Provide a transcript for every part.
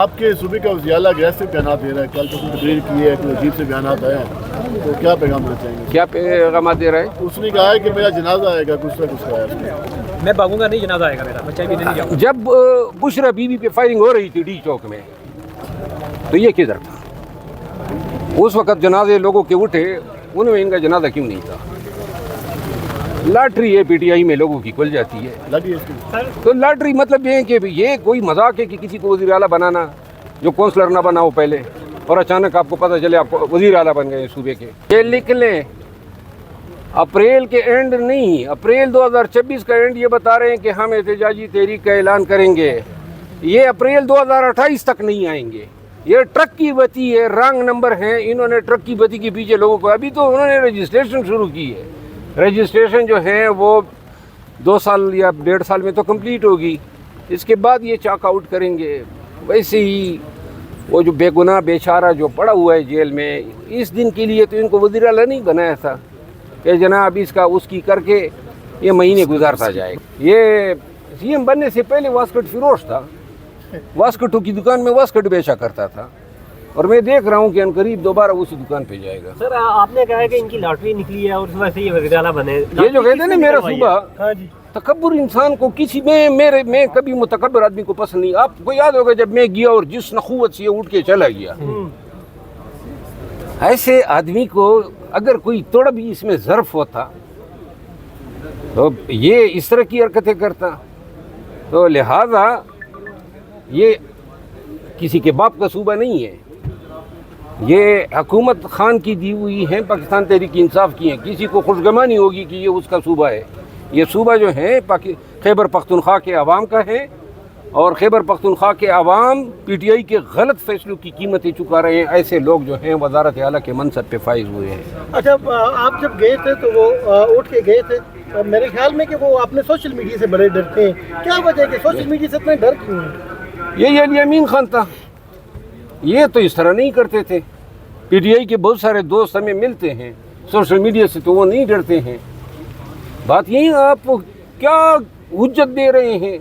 آپ کے صوبے کا وزیر گیس سے بیانات دے رہا ہے، کل تو تقریر کی ہے، کوئی عجیب سے بیانات آئے ہیں، تو کیا پیغام دینا چاہیں گے؟ کیا پیغامات دے رہے ہیں؟ اس نے کہا ہے کہ میرا جنازہ آئے گا، کچھ نہ کچھ کہا ہے اس نے۔ میں بھاگوں گا نہیں، جنازہ آئے گا میرا، بچہ بھی نہیں جاؤں گا۔ جب بشرا بی بی پہ فائرنگ ہو رہی تھی ڈی چوک میں، تو یہ کدھر تھا؟ اس وقت جنازے لوگوں کے اٹھے، انہوں میں ان کا جنازہ کیوں نہیں تھا؟ لاٹری ہے پی ٹی آئی میں لوگوں کی کھل جاتی ہے، لگی اس کی تو لاٹری مطلب یہ ہے کہ یہ کوئی مذاق ہے کہ کسی کو وزیر اعلیٰ بنانا جو کونسلر نہ بنا ہو پہلے، اور اچانک آپ کو پتہ چلے آپ کو وزیر اعلیٰ بن گئے صوبے کے۔ یہ لکھ لیں اپریل کے اینڈ نہیں، اپریل 2026 کا اینڈ یہ بتا رہے ہیں کہ ہم احتجاجی تحریک کا اعلان کریں گے، یہ اپریل 2028 تک نہیں آئیں گے۔ یہ ٹرک کی بتی ہے، رانگ نمبر ہیں، انہوں نے ٹرک کی بتی کے پیچھے لوگوں کو، ابھی تو انہوں نے رجسٹریشن شروع کی ہے، رجسٹریشن جو ہے وہ 2 سال یا 1.5 سال میں تو کمپلیٹ ہوگی، اس کے بعد یہ چاک آؤٹ کریں گے۔ ویسے ہی وہ جو بے گناہ بیچارہ جو پڑا ہوا ہے جیل میں، اس دن کے لیے تو ان کو وزیر اعلیٰ نہیں بنایا تھا کہ جناب اس کی کر کے یہ مہینے گزارتا جائے گا۔ یہ سی ایم بننے سے پہلے واسکٹ فروش تھا، واسکٹوں کی دکان میں واسکٹ بیچا کرتا تھا، اور میں دیکھ رہا ہوں کہ عنقریب دوبارہ اسی دکان پہ جائے گا۔ سر آپ نے کہا ہے کہ ان کی لاٹری نکلی ہے اور اس وجہ سے یہ وزیر اعلیٰ بنے۔ یہ جو کہتے ہیں نا میرا صوبہ، ہاں جی، تکبر انسان کو کسی میں کبھی متکبر آدمی کو پسند نہیں۔ آپ کو یاد ہوگا جب میں گیا اور جس نخوت سے یہ اٹھ کے چلا گیا، ایسے آدمی کو اگر کوئی توڑ بھی اس میں ظرف ہوتا تو یہ اس طرح کی حرکتیں کرتا، تو لہذا یہ کسی کے باپ کا صوبہ نہیں ہے، یہ حکومت خان کی دی ہوئی ہے، پاکستان تحریک انصاف کی ہیں، کسی کو خوشگمانی ہوگی کہ یہ اس کا صوبہ ہے۔ یہ صوبہ جو ہے خیبر پختونخوا کے عوام کا ہے، اور خیبر پختونخوا کے عوام پی ٹی آئی کے غلط فیصلوں کی قیمتیں چکا رہے ہیں۔ ایسے لوگ جو ہیں وزارت اعلیٰ کے منصب پہ فائز ہوئے ہیں۔ اچھا، آپ جب گئے تھے تو وہ اٹھ کے گئے تھے، میرے خیال میں کہ وہ اپنے سوشل میڈیا سے بڑے ڈرتے ہیں، کیا وجہ ہے کہ سوشل میڈیا سے اتنے ڈر کیوں ہیں؟ یہ علی امین خان تھا، یہ تو اس طرح نہیں کرتے تھے۔ پی ٹی آئی کے بہت سارے دوست ہمیں ملتے ہیں، سوشل میڈیا سے تو وہ نہیں ڈرتے ہیں۔ بات یہی، آپ کیا حجت دے رہے ہیں؟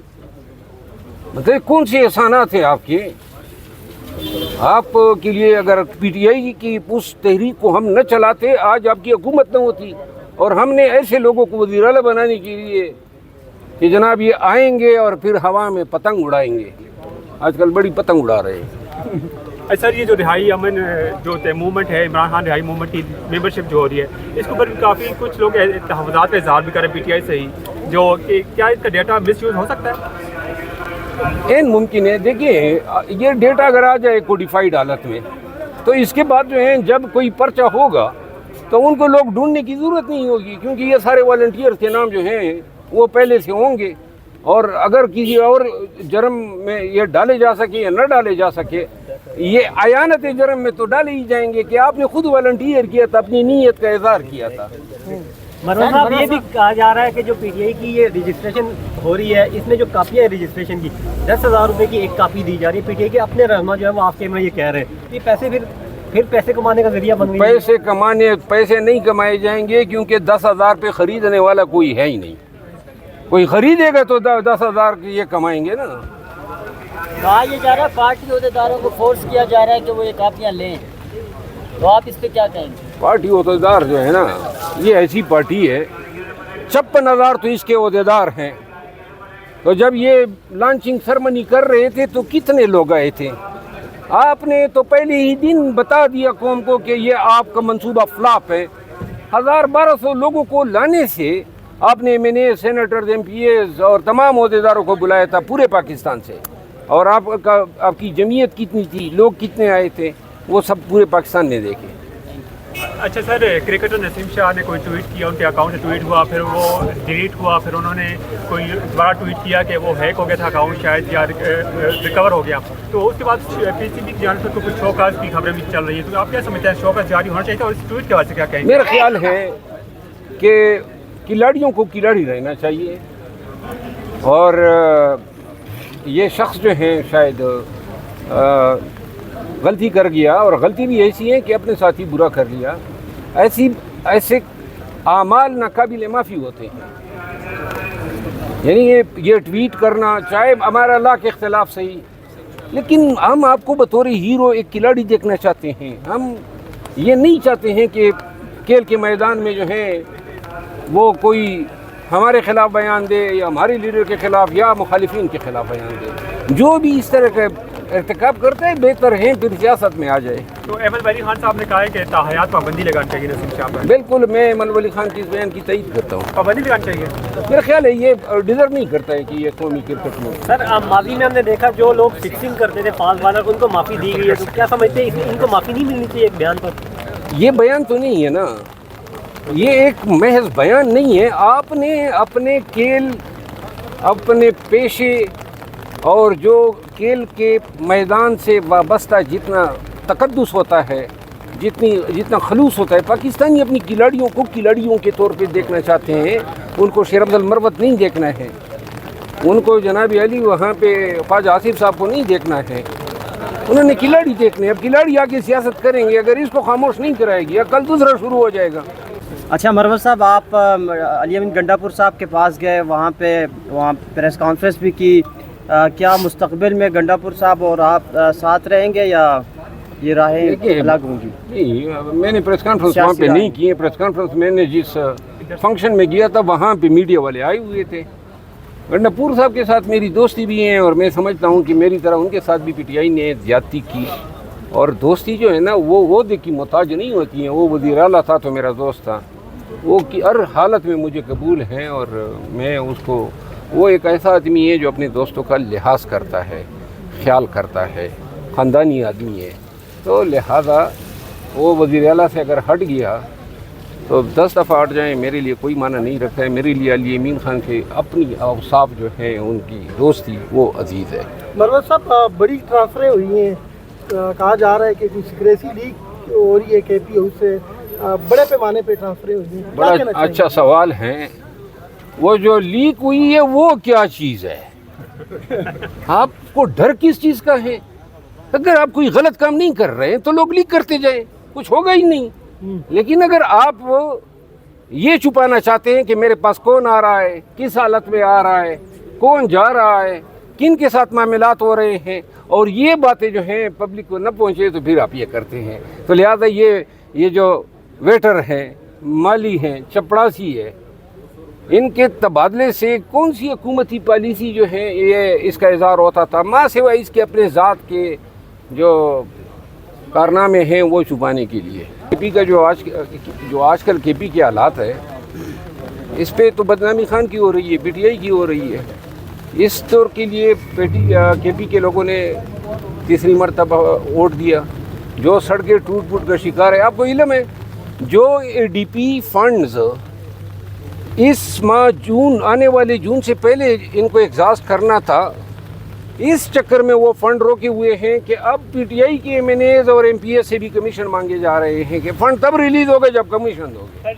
مطلب کون سے احسانات ہیں آپ کے؟ آپ کے لیے اگر پی ٹی آئی کی اس تحریک کو ہم نہ چلاتے، آج آپ کی حکومت نہ ہوتی، اور ہم نے ایسے لوگوں کو وزیر اعلیٰ بنانے کے لیے کہ جناب یہ آئیں گے اور پھر ہوا میں پتنگ اڑائیں گے۔ آج کل بڑی پتنگ اڑا رہے ہیں۔ سر یہ جو رہائی امن جو موومنٹ ہے، عمران خان رہائی موومنٹ کی ممبرشپ جو ہو رہی ہے، اس کے اوپر کافی کچھ لوگ تحفظات کا اظہار بھی کریں پی ٹی آئی سے ہی، جو کہ کیا اس کا ڈیٹا مس یوز ہو سکتا ہے؟ ممکن ہے۔ دیکھیے یہ ڈیٹا اگر آ جائے کوڈیفائیڈ حالت میں، تو اس کے بعد جو ہے جب کوئی پرچہ ہوگا تو ان کو لوگ ڈھونڈنے کی ضرورت نہیں ہوگی، کیونکہ یہ سارے والنٹیئر کے نام جو ہیں وہ پہلے سے ہوں گے، اور اگر کسی اور جرم میں یہ ڈالے جا سکے یا نہ ڈالے جا سکے، یہ عیانت جرم میں تو ڈالے ہی جائیں گے کہ آپ نے خود والنٹیئر کیا تھا، اپنی نیت کا اظہار کیا تھا۔ مروان صاحب یہ بھی کہا جا رہا ہے کہ جو پی ٹی آئی کی یہ رجسٹریشن ہو رہی ہے، اس میں جو کاپیاں ہیں رجسٹریشن کی 10,000 روپے کی ایک کاپی دی جا رہی ہے، پی ٹی آئی کے اپنے رہنما جو ہے وہ آپ کے میں یہ کہہ رہے ہیں یہ پیسے پھر پیسے کمانے کا ذریعہ بن گئی ہے۔ پیسے نہیں کمائے جائیں گے، کیونکہ 10,000 پہ خریدنے والا کوئی ہے ہی نہیں۔ کوئی خریدے گا تو 10,000 کی یہ کمائیں گے نا۔ کہا یہ جا رہا ہے پارٹی عہدیداروں کو فورس کیا جا رہا ہے کہ وہ یہ کاپیاں لیں، تو آپ اس پہ کیا کہیں گے؟ پارٹی عہدیدار جو ہے نا، یہ ایسی پارٹی ہے، 56,000 تو اس کے عہدیدار ہیں، تو جب یہ لانچنگ سرمنی کر رہے تھے تو کتنے لوگ آئے تھے؟ آپ نے تو پہلے ہی دن بتا دیا قوم کو کہ یہ آپ کا منصوبہ فلاپ ہے۔ 1,200 لوگوں کو لانے سے آپ نے ایم این اے، سینیٹرز، ایم پی ایز اور تمام عہدیداروں کو بلایا تھا پورے پاکستان سے، اور آپ کی جمعیت کتنی تھی، لوگ کتنے آئے تھے، وہ سب پورے پاکستان نے دیکھے۔ اچھا سر، کرکٹر نسیم شاہ نے کوئی ٹویٹ کیا، ان کے اکاؤنٹ سے ٹویٹ ہوا، پھر وہ ڈیلیٹ ہوا، پھر انہوں نے کوئی دوبارہ ٹویٹ کیا کہ وہ ہیک ہو گیا تھا اکاؤنٹ شاید، یا ریکور ہو گیا، تو اس کے بعد پی سی بی کی جانب سے کچھ شو کاز کی خبریں بھی چل رہی ہیں، تو آپ کیا سمجھتے ہیں شو کاز جاری ہونا چاہیے تھا، اور اس ٹویٹ کے وجہ سے کیا کہیں گے؟ میرا خیال ہے کہ کھلاڑیوں کو کھلاڑی رہنا چاہیے، اور یہ شخص جو ہیں شاید غلطی کر گیا، اور غلطی بھی ایسی ہے کہ اپنے ساتھ ہی برا کر لیا۔ ایسے اعمال ناقابل معافی ہوتے ہیں، یعنی یہ ٹویٹ کرنا، چاہے ہمارا اللہ کے اختلاف سے ہی، لیکن ہم آپ کو بطور ہیرو ایک کھلاڑی دیکھنا چاہتے ہیں. ہم یہ نہیں چاہتے ہیں کہ کھیل کے میدان میں جو ہے وہ کوئی ہمارے خلاف بیان دے یا ہمارے لیڈر کے خلاف یا مخالفین کے خلاف بیان دے. جو بھی اس طرح کا ارتکاب کرتا ہے بہتر ہے پھر سیاست میں آ جائے. تو احمد ولی خان صاحب نے کہا ہے کہ تاحیات پابندی لگانی چاہیے نسیم شاہ پر. بالکل میں احمد ولی خان کی اس بیان کی تائید کرتا ہوں. پابندی لگانی چاہیے. میرا خیال ہے یہ ڈیزرو نہیں کرتا ہے کہ یہ قومی کرکٹ میں. سر ماضی میں ہم نے دیکھا جو لوگ فکسنگ کرتے تھے فاسٹ بالر ان کو معافی دی گئی ہے, تو کیا سمجھتے ہیں ان کو معافی نہیں ملنی چاہیے ایک بیان پر؟ یہ بیان تو نہیں ہے نا, یہ ایک محض بیان نہیں ہے. آپ نے اپنے کھیل, اپنے پیشے اور جو کھیل کے میدان سے وابستہ جتنا تقدس ہوتا ہے, جتنا خلوص ہوتا ہے, پاکستانی اپنی کھلاڑیوں کو کھلاڑیوں کے طور پہ دیکھنا چاہتے ہیں. ان کو شیر افضل مروت نہیں دیکھنا ہے, ان کو جناب علی وہاں پہ خواجہ آصف صاحب کو نہیں دیکھنا ہے. انہوں نے کھلاڑی دیکھنے ہیں. اب کھلاڑی آگے سیاست کریں گے, اگر اس کو خاموش نہیں کرائے گی کل دوسرا شروع ہو جائے گا. اچھا مروت صاحب, آپ علی امین گنڈاپور صاحب کے پاس گئے, وہاں پریس کانفرنس بھی کی. کیا مستقبل میں گنڈاپور صاحب اور آپ ساتھ رہیں گے یا یہ راہیں الگ ہوں گی؟ نہیں, میں نے پریس کانفرنس وہاں پہ نہیں کی ہے. پریس کانفرنس میں نے جس فنکشن میں گیا تھا وہاں پہ میڈیا والے آئے ہوئے تھے. گنڈاپور صاحب کے ساتھ میری دوستی بھی ہے اور میں سمجھتا ہوں کہ میری طرح ان کے ساتھ بھی پی ٹی آئی نے زیادتی کی. اور دوستی جو ہے نا وہ عہدے کی محتاج نہیں ہوتی ہیں. وہ وزیر اعلیٰ تھا تو میرا دوست تھا, وہ ہر حالت میں مجھے قبول ہیں اور میں اس کو, وہ ایک ایسا آدمی ہے جو اپنے دوستوں کا لحاظ کرتا ہے, خیال کرتا ہے, خاندانی آدمی ہے. تو لہذا وہ وزیر اعلیٰ سے اگر ہٹ گیا تو 10 دفعہ ہٹ جائیں میرے لیے کوئی معنی نہیں رکھتا ہے. میرے لیے علی امین خان کے اپنی اوصاف جو ہیں, ان کی دوستی وہ عزیز ہے. مروت صاحب بڑی ٹرانسفریں ہوئی ہیں, کہا جا رہا ہے کہ کچھ سیکریسی لیک ہو رہی ہے کے پی ہاؤس سے, بڑے پیمانے پہ ٹرانسفریں ہوئی ہیں. بڑا اچھا سوال ہے. وہ جو لیک ہوئی ہے وہ کیا چیز ہے؟ آپ کو ڈر کس چیز کا ہے؟ اگر آپ کوئی غلط کام نہیں کر رہے ہیں تو لوگ لیک کرتے جائیں, کچھ ہوگا ہی نہیں. لیکن اگر آپ یہ چھپانا چاہتے ہیں کہ میرے پاس کون آ رہا ہے, کس حالت میں آ رہا ہے, کون جا رہا ہے, کن کے ساتھ معاملات ہو رہے ہیں, اور یہ باتیں جو ہیں پبلک کو نہ پہنچے تو پھر آپ یہ کرتے ہیں. تو لہذا یہ جو ویٹر ہیں, مالی ہیں, چپڑاسی ہے, ان کے تبادلے سے کون سی حکومتی پالیسی جو ہے یہ اس کا اظہار ہوتا تھا, ماں سوائے اس کے اپنے ذات کے جو کارنامے ہیں وہ چھپانے کے لیے. کے پی کا جو آج کل کے پی کے حالات ہے, اس پہ تو بدنامی خان کی ہو رہی ہے, پی ٹی آئی کی ہو رہی ہے. اس طور کے لیے کے پی کے لوگوں نے تیسری مرتبہ ووٹ دیا. جو سڑکیں ٹوٹ پھوٹ کا شکار ہے, آپ کو علم ہے جو اے ڈی پی فنڈز اس ماہ جون, آنے والے جون سے پہلے ان کو ایگزاسٹ کرنا تھا, اس چکر میں وہ فنڈ روکے ہوئے ہیں کہ اب پی ٹی آئی کے ایم این ایز اور ایم پی ایس سے بھی کمیشن مانگے جا رہے ہیں کہ فنڈ تب ریلیز ہوگا جب کمیشن ہوگا.